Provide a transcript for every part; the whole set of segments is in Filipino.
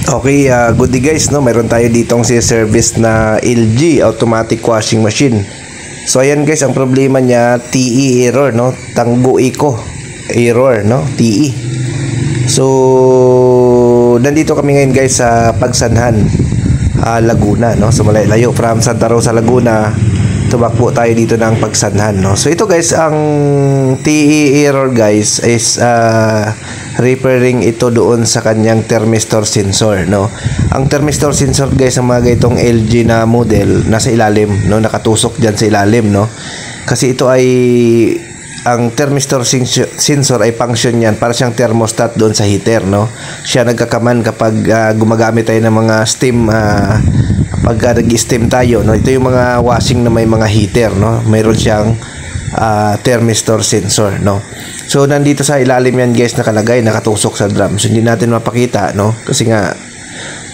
Okay, good day guys, no? Mayroon tayo ditong si-service na LG automatic washing machine. So ayan guys, ang problema niya TE error, no? Tanggo Eco error, no? TE. So nandito kami ngayon guys sa Pagsanhan, Laguna, no? So malayo from Santa Rosa, Laguna. Tumakbo tayo dito ng Pagsanhan, no? So ito guys, ang TE error guys is repairing ito doon sa kanyang thermistor sensor, no? Ang thermistor sensor guys, ang mga itong LG na model nasa ilalim, no? Nakatusok diyan sa ilalim, no? Kasi ito ay ang thermistor sensor ay function niyan para siyang thermostat doon sa heater, no? Siya nagkakaman kapag gumagamit tayo ng mga steam, pag nag-steam tayo, no? Ito yung mga washing na may mga heater, no? Mayroon siyang thermistor sensor, no? So nandito sa ilalim yan guys, nakalagay, nakatusok sa drum. So hindi natin mapakita, no? Kasi nga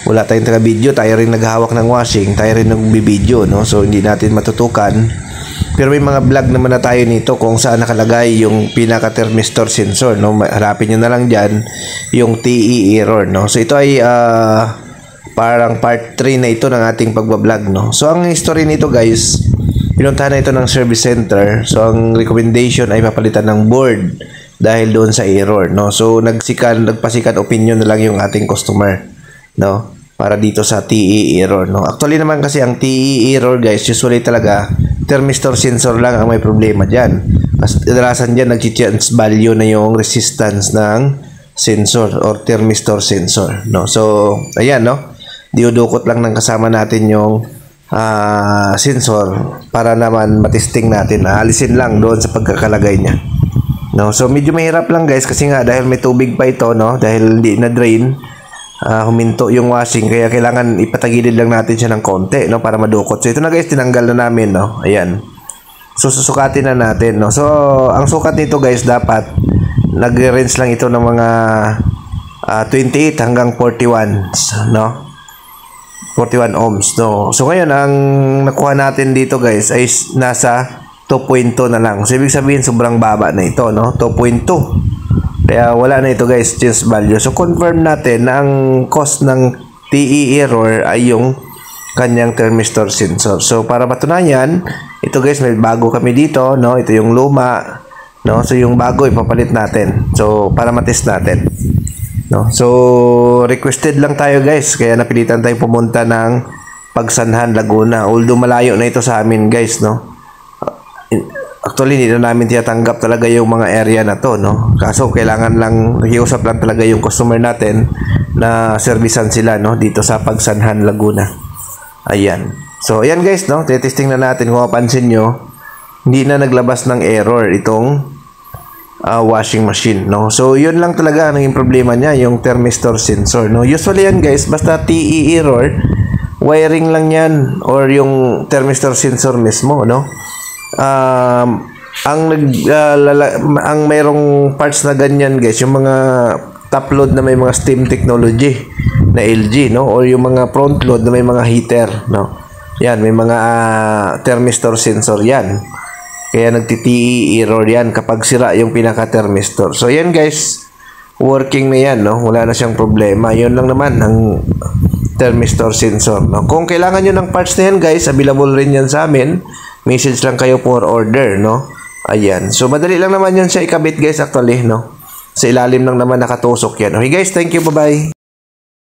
wala tayong taga-video, tayo rin naghahawak ng washing, tayo rin nag-video, no? So hindi natin matutukan. Pero may mga vlog naman na tayo nito kung saan nakalagay yung pinaka-thermistor sensor, no? Harapin nyo na lang dyan yung TE error, no? So ito ay parang part 3 na ito ng ating pagbablog, no? So ang history nito guys, pinuntahan na ito ng service center. So ang recommendation ay papalitan ng board dahil doon sa error, no? So nagpasikan opinion na lang yung ating customer, no? Para dito sa TE error, no? Actually naman kasi ang TE error guys, usually talaga thermistor sensor lang ang may problema diyan. Kasi kadalasan diyan nag-change value na yung resistance ng sensor or thermistor sensor, no? So ayan, no? Diudukot lang ng kasama natin yung sensor para naman matesting natin. Alisin lang doon sa pagkakalagay niya, no? So medyo mahirap lang guys kasi nga dahil may tubig pa ito, no? Dahil hindi na drain, huminto yung washing, kaya kailangan ipatagilid lang natin siya ng konti, no? Para madukot. So ito na guys, tinanggal na namin, no? Ayan. So susukatin na natin, no? So ang sukat nito guys, dapat nagre-range lang ito ng mga 28 hanggang 41, no? 41 ohms, no? So ngayon ang nakuha natin dito guys ay nasa 2.2 na lang. So ibig sabihin sobrang baba na ito, no? 2.2. Kaya wala na ito guys, change value. So confirm natin na ang cause ng TE error ay yung kanyang thermistor sensor. So para patunayan, ito guys, may bago kami dito, no? Ito yung luma, no? So yung bago ipapalit natin. So para matest natin, no? So requested lang tayo guys, kaya napilitan tayong pumunta ng Pagsanhan, Laguna. Although malayo na ito sa amin guys, no? Actually hindi na namin tinatanggap talaga yung mga area na to, no? Kaso kailangan lang, nakiusap lang talaga yung customer natin na servisan sila, no? Dito sa Pagsanhan, Laguna. Ayan. So ayan guys, no? Testing na natin. Kung mapansin nyo, hindi na naglabas ng error itong washing machine, no? So yun lang talaga ang naging problema niya, yung thermistor sensor, no? Usually yan guys, basta TE error, wiring lang yan or yung thermistor sensor mismo, no? Ang mayroong parts na ganyan guys, yung mga top load na may mga steam technology na LG, no? Or yung mga front load na may mga heater, no? Yan, may mga thermistor sensor yan. Kaya nagti-TE error yan kapag sira yung pinaka-thermistor. So yan guys, working na yan, no? Wala na siyang problema. Yun lang naman ang thermistor sensor, no? Kung kailangan nyo ng parts na yan guys, available rin yan sa amin. Message lang kayo for order, no? Ayan. So madali lang naman yun siya ikabit guys actually, no? Sa ilalim lang naman nakatusok yan. Okay guys, thank you, bye-bye.